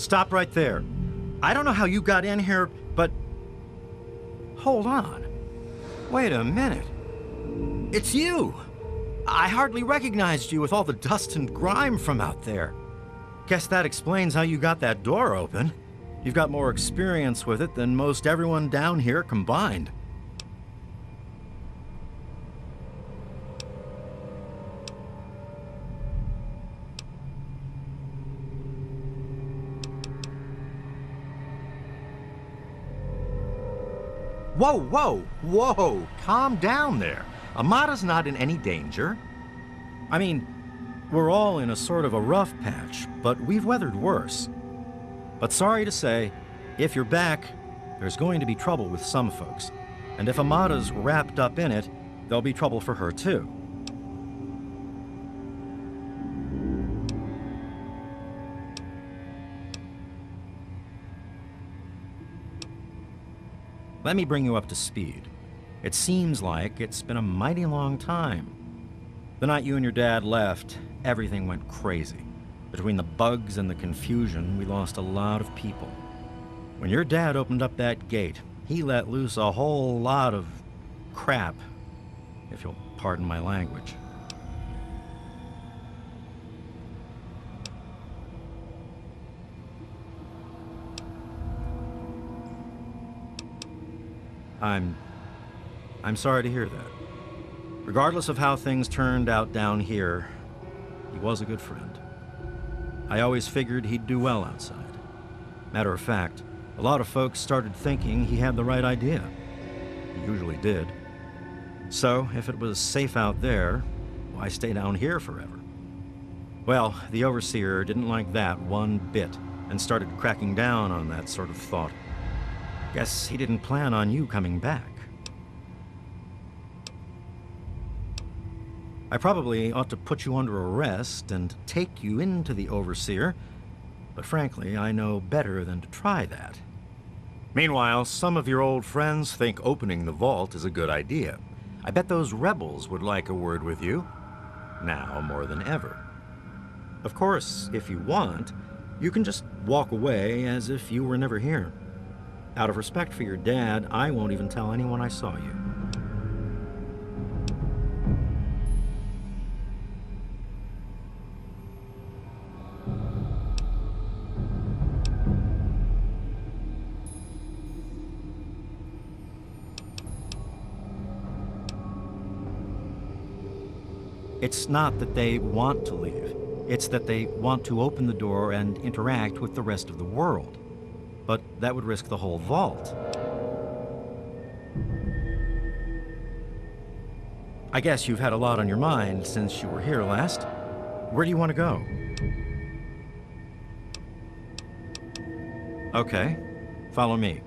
Stop right there. I don't know how you got in here, but... Hold on. Wait a minute. It's you! I hardly recognized you with all the dust and grime from out there. Guess that explains how you got that door open. You've got more experience with it than most everyone down here combined. Whoa, whoa, whoa! Calm down there. Amata's not in any danger. I mean, we're all in a sort of a rough patch, but we've weathered worse. But sorry to say, if you're back, there's going to be trouble with some folks. And if Amata's wrapped up in it, there'll be trouble for her too. Let me bring you up to speed. It seems like it's been a mighty long time. The night you and your dad left, everything went crazy. Between the bugs and the confusion, we lost a lot of people. When your dad opened up that gate, he let loose a whole lot of crap, if you'll pardon my language. I'm sorry to hear that. Regardless of how things turned out down here, he was a good friend. I always figured he'd do well outside. Matter of fact, a lot of folks started thinking he had the right idea. He usually did. So, if it was safe out there, why stay down here forever? Well, the Overseer didn't like that one bit and started cracking down on that sort of thought. Guess he didn't plan on you coming back. I probably ought to put you under arrest and take you into the Overseer, but frankly, I know better than to try that. Meanwhile, some of your old friends think opening the vault is a good idea. I bet those rebels would like a word with you, now more than ever. Of course, if you want, you can just walk away as if you were never here. Out of respect for your dad, I won't even tell anyone I saw you. It's not that they want to leave. It's that they want to open the door and interact with the rest of the world. But that would risk the whole vault. I guess you've had a lot on your mind since you were here last. Where do you want to go? Okay, follow me.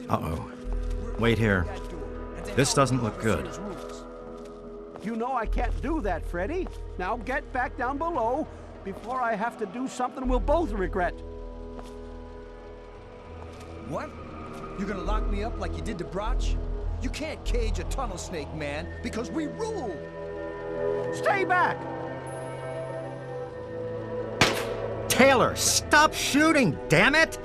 Uh-oh. Wait here. This doesn't look good. You know I can't do that, Freddy. Now get back down below before I have to do something we'll both regret. What? You gonna lock me up like you did to Broch? You can't cage a tunnel snake, man, because we rule! Stay back! Taylor, stop shooting, damn it!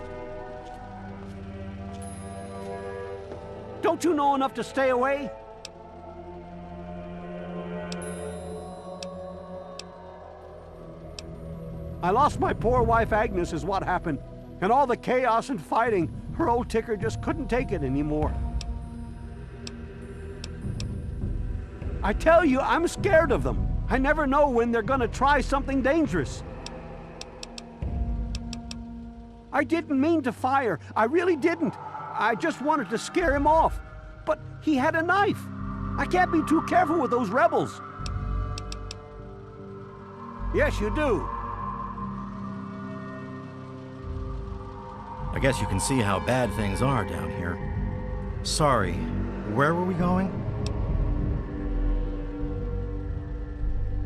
Don't you know enough to stay away? I lost my poor wife Agnes is what happened. And all the chaos and fighting, her old ticker just couldn't take it anymore. I tell you, I'm scared of them. I never know when they're gonna try something dangerous. I didn't mean to fire. I really didn't. I just wanted to scare him off. But he had a knife. I can't be too careful with those rebels. Yes, you do. I guess you can see how bad things are down here. Sorry, where were we going?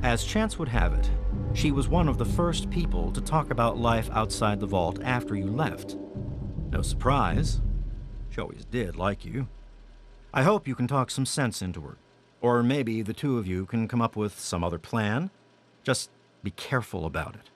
As chance would have it, she was one of the first people to talk about life outside the vault after you left. No surprise. She always did like you. I hope you can talk some sense into her. Or maybe the two of you can come up with some other plan. Just be careful about it.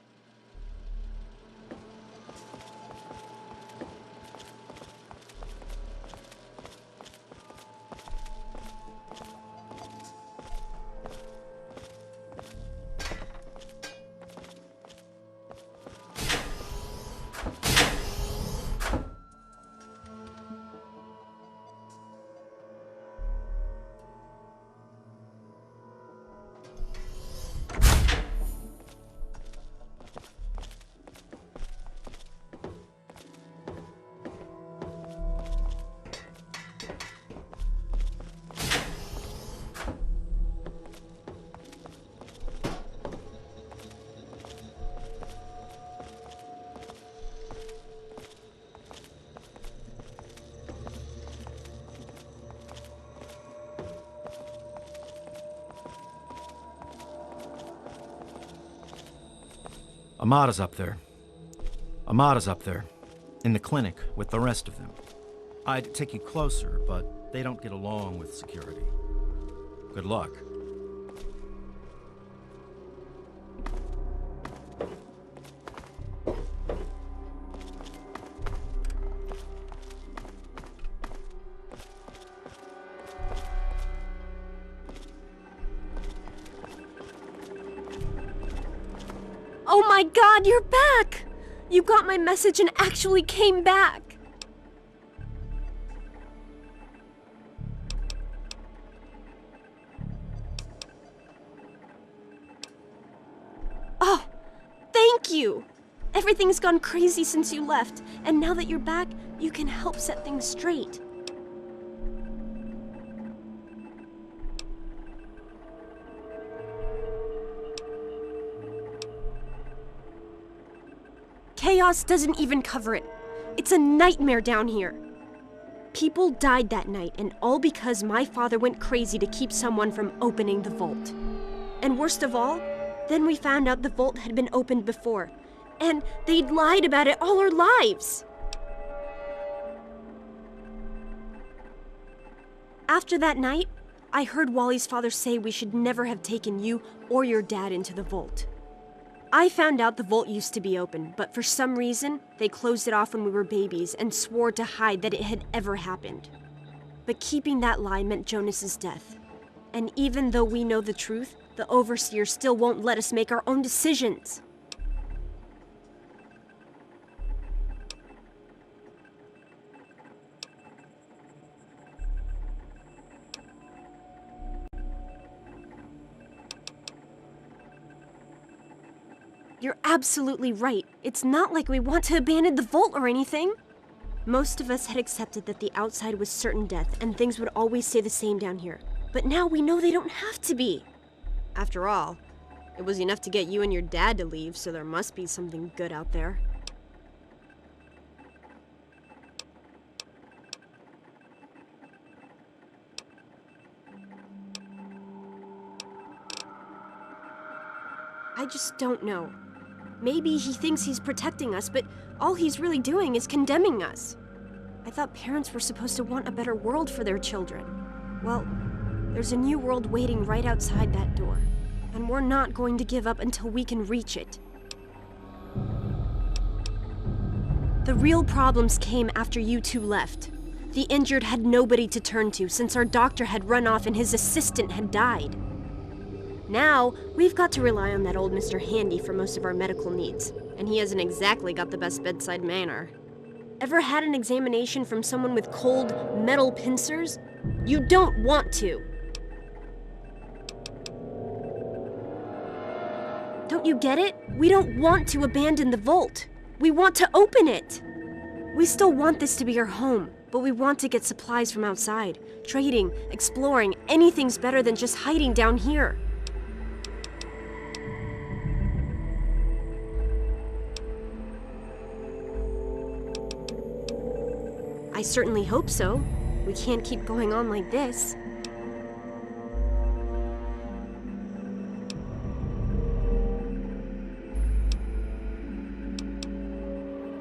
Amata's up there. Amata's up there, in the clinic with the rest of them. I'd take you closer, but they don't get along with security. Good luck. Oh my God, you're back! You got my message and actually came back! Oh, thank you! Everything's gone crazy since you left, and now that you're back, you can help set things straight. Chaos doesn't even cover it. It's a nightmare down here. People died that night, and all because my father went crazy to keep someone from opening the vault. And worst of all, then we found out the vault had been opened before, and they'd lied about it all our lives. After that night, I heard Wally's father say we should never have taken you or your dad into the vault. I found out the vault used to be open, but for some reason, they closed it off when we were babies and swore to hide that it had ever happened. But keeping that lie meant Jonas's death. And even though we know the truth, the Overseer still won't let us make our own decisions. You're absolutely right. It's not like we want to abandon the vault or anything. Most of us had accepted that the outside was certain death and things would always stay the same down here. But now we know they don't have to be. After all, it was enough to get you and your dad to leave, so there must be something good out there. I just don't know. Maybe he thinks he's protecting us, but all he's really doing is condemning us. I thought parents were supposed to want a better world for their children. Well, there's a new world waiting right outside that door, and we're not going to give up until we can reach it. The real problems came after you two left. The injured had nobody to turn to since our doctor had run off and his assistant had died. Now, we've got to rely on that old Mr. Handy for most of our medical needs, and he hasn't exactly got the best bedside manner. Ever had an examination from someone with cold, metal pincers? You don't want to. Don't you get it? We don't want to abandon the vault. We want to open it. We still want this to be our home, But we want to get supplies from outside. Trading, exploring, anything's better than just hiding down here. I certainly hope so. We can't keep going on like this.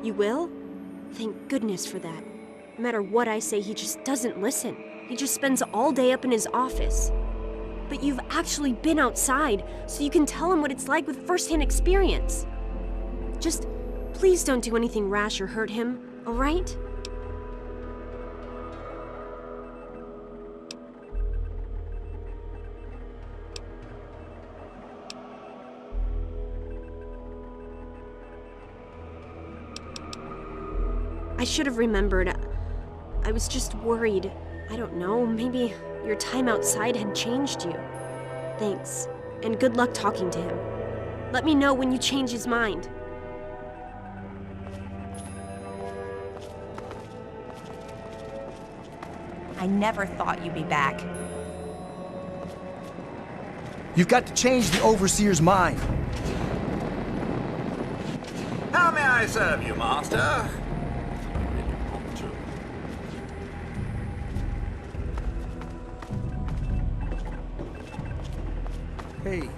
You will? Thank goodness for that. No matter what I say, he just doesn't listen. He just spends all day up in his office. But you've actually been outside, so you can tell him what it's like with first-hand experience. Just, please don't do anything rash or hurt him, all right? I should have remembered. I was just worried. I don't know, maybe your time outside had changed you. Thanks, and good luck talking to him. Let me know when you change his mind. I never thought you'd be back. You've got to change the Overseer's mind. How may I serve you, Master? Hey.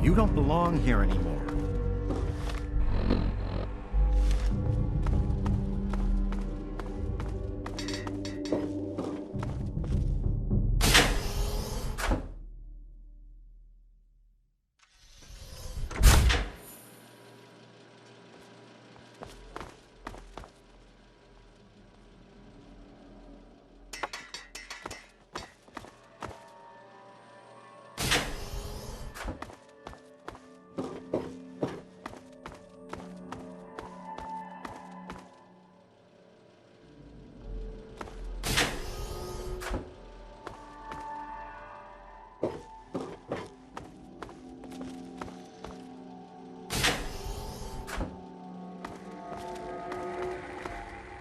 You don't belong here anymore.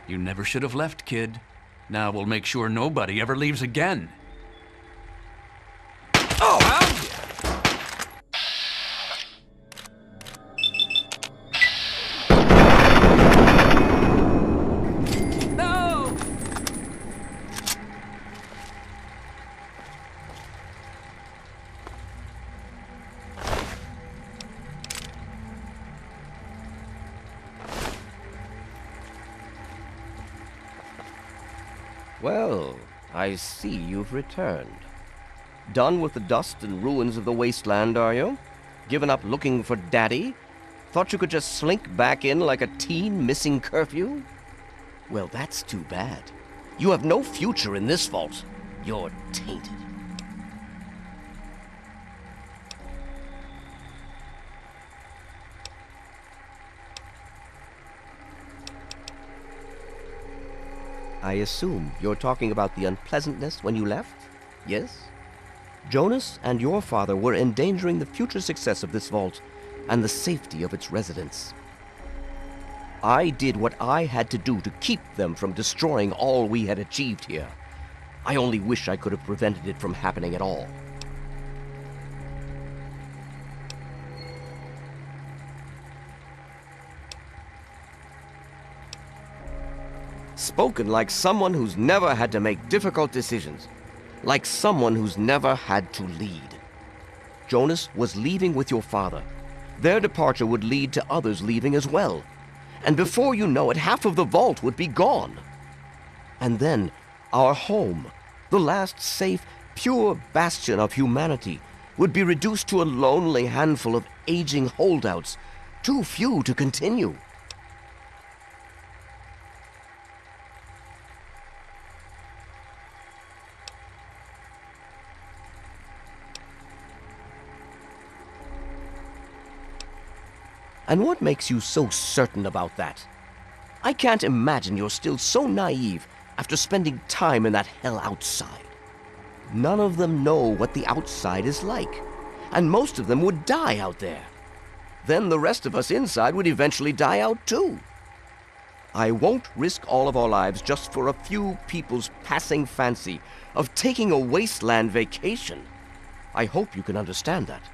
You never should have left, kid. Now we'll make sure nobody ever leaves again. Oh, no! Well, I see you've returned. Done with the dust and ruins of the wasteland, are you? Given up looking for Daddy? Thought you could just slink back in like a teen missing curfew? Well, that's too bad. You have no future in this vault. You're tainted. I assume you're talking about the unpleasantness when you left? Yes? Jonas and your father were endangering the future success of this vault and the safety of its residents. I did what I had to do to keep them from destroying all we had achieved here. I only wish I could have prevented it from happening at all. Spoken like someone who's never had to make difficult decisions. Like someone who's never had to lead. Jonas was leaving with your father. Their departure would lead to others leaving as well. And before you know it, half of the vault would be gone. And then, our home, the last safe, pure bastion of humanity, would be reduced to a lonely handful of aging holdouts, too few to continue. And what makes you so certain about that? I can't imagine you're still so naive after spending time in that hell outside. None of them know what the outside is like, and most of them would die out there. Then the rest of us inside would eventually die out too. I won't risk all of our lives just for a few people's passing fancy of taking a wasteland vacation. I hope you can understand that.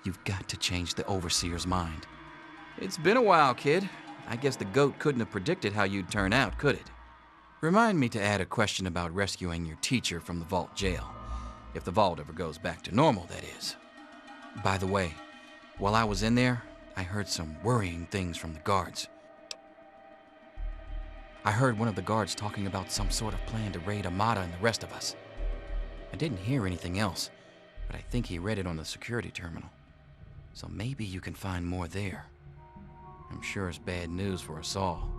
You've got to change the Overseer's mind. It's been a while, kid. I guess the goat couldn't have predicted how you'd turn out, could it? Remind me to add a question about rescuing your teacher from the vault jail. If the vault ever goes back to normal, that is. By the way, while I was in there, I heard some worrying things from the guards. I heard one of the guards talking about some sort of plan to raid Amata and the rest of us. I didn't hear anything else, but I think he read it on the security terminal. So maybe you can find more there. I'm sure it's bad news for us all.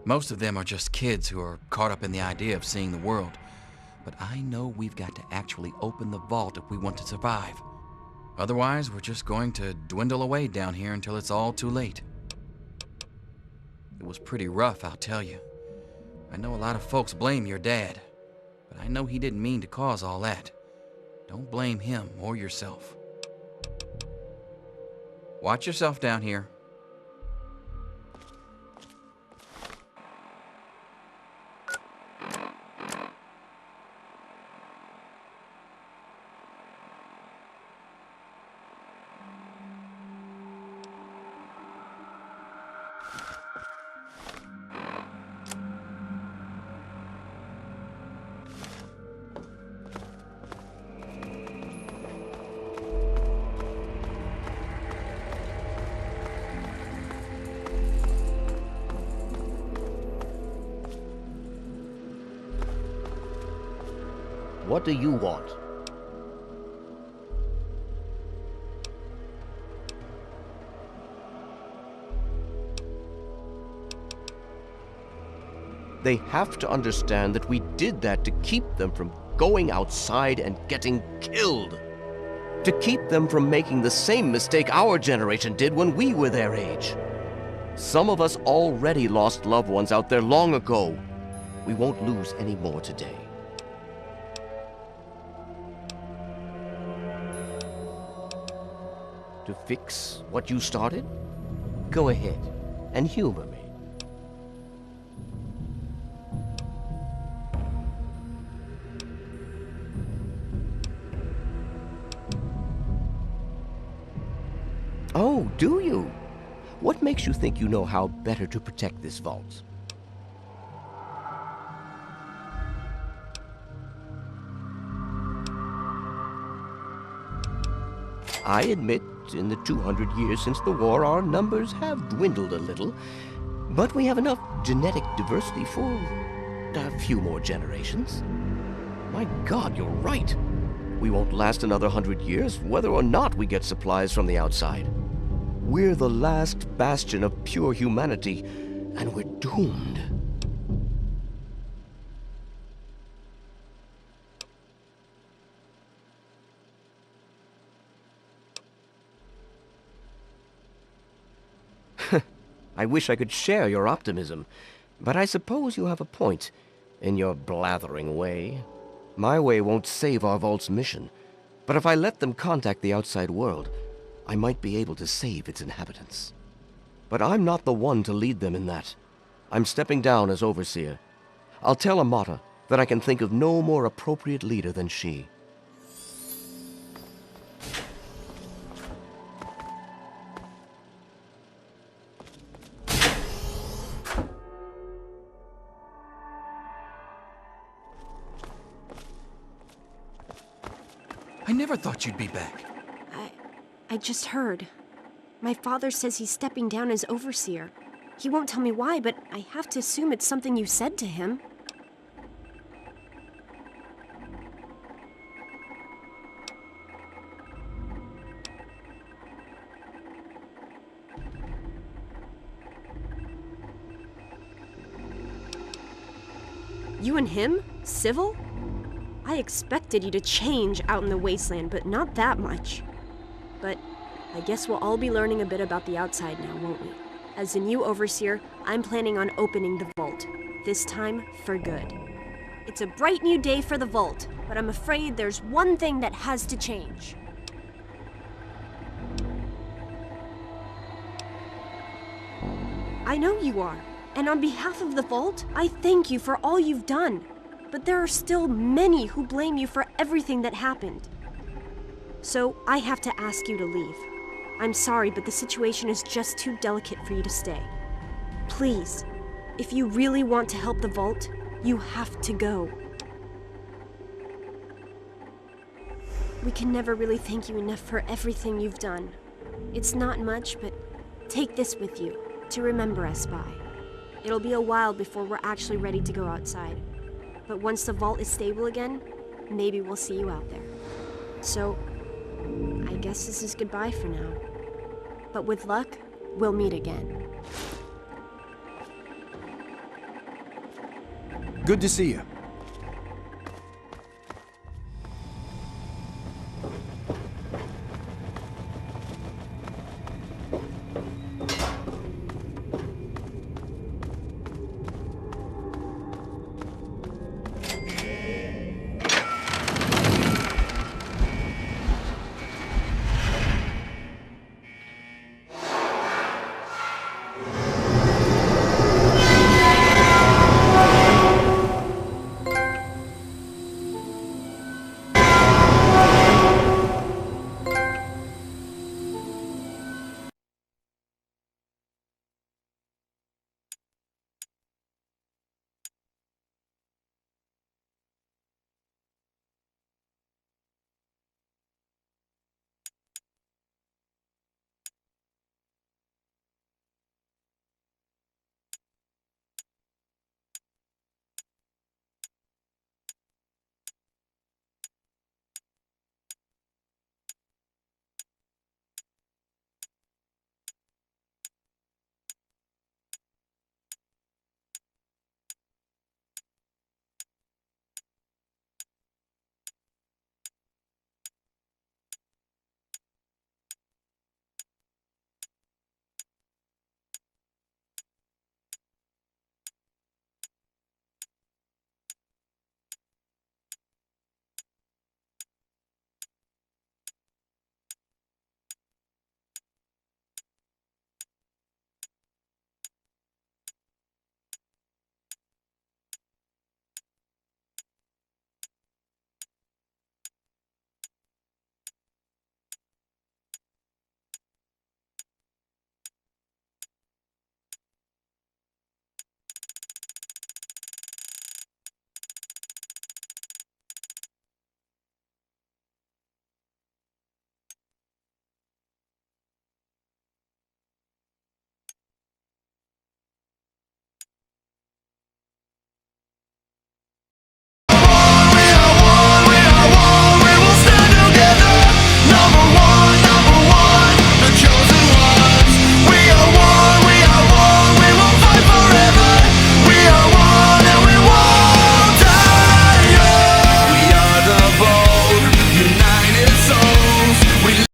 Most of them are just kids who are caught up in the idea of seeing the world. But I know we've got to actually open the vault if we want to survive. Otherwise, we're just going to dwindle away down here until it's all too late. It was pretty rough, I'll tell you. I know a lot of folks blame your dad, but I know he didn't mean to cause all that. Don't blame him or yourself. Watch yourself down here. What do you want? They have to understand that we did that to keep them from going outside and getting killed. To keep them from making the same mistake our generation did when we were their age. Some of us already lost loved ones out there long ago. We won't lose any more today. To fix what you started? Go ahead and humor me. Oh, do you? What makes you think you know how better to protect this vault? I admit, in the 200 years since the war, our numbers have dwindled a little, but we have enough genetic diversity for a few more generations. My God, you're right. We won't last another 100 years, whether or not we get supplies from the outside. We're the last bastion of pure humanity, and we're doomed. I wish I could share your optimism, but I suppose you have a point in your blathering way. My way won't save our vault's mission, but if I let them contact the outside world, I might be able to save its inhabitants. But I'm not the one to lead them in that. I'm stepping down as overseer. I'll tell Amata that I can think of no more appropriate leader than she. I never thought you'd be back. I just heard. My father says he's stepping down as overseer. He won't tell me why, but I have to assume it's something you said to him. You and him? Civil? I expected you to change out in the wasteland, but not that much. But I guess we'll all be learning a bit about the outside now, won't we? As the new overseer, I'm planning on opening the vault. This time, for good. It's a bright new day for the vault, but I'm afraid there's one thing that has to change. I know you are, and on behalf of the vault, I thank you for all you've done. But there are still many who blame you for everything that happened. So I have to ask you to leave. I'm sorry, but the situation is just too delicate for you to stay. Please, if you really want to help the vault, you have to go. We can never really thank you enough for everything you've done. It's not much, but take this with you to remember us by. It'll be a while before we're actually ready to go outside. But once the vault is stable again, maybe we'll see you out there. So, I guess this is goodbye for now. But with luck, we'll meet again. Good to see you.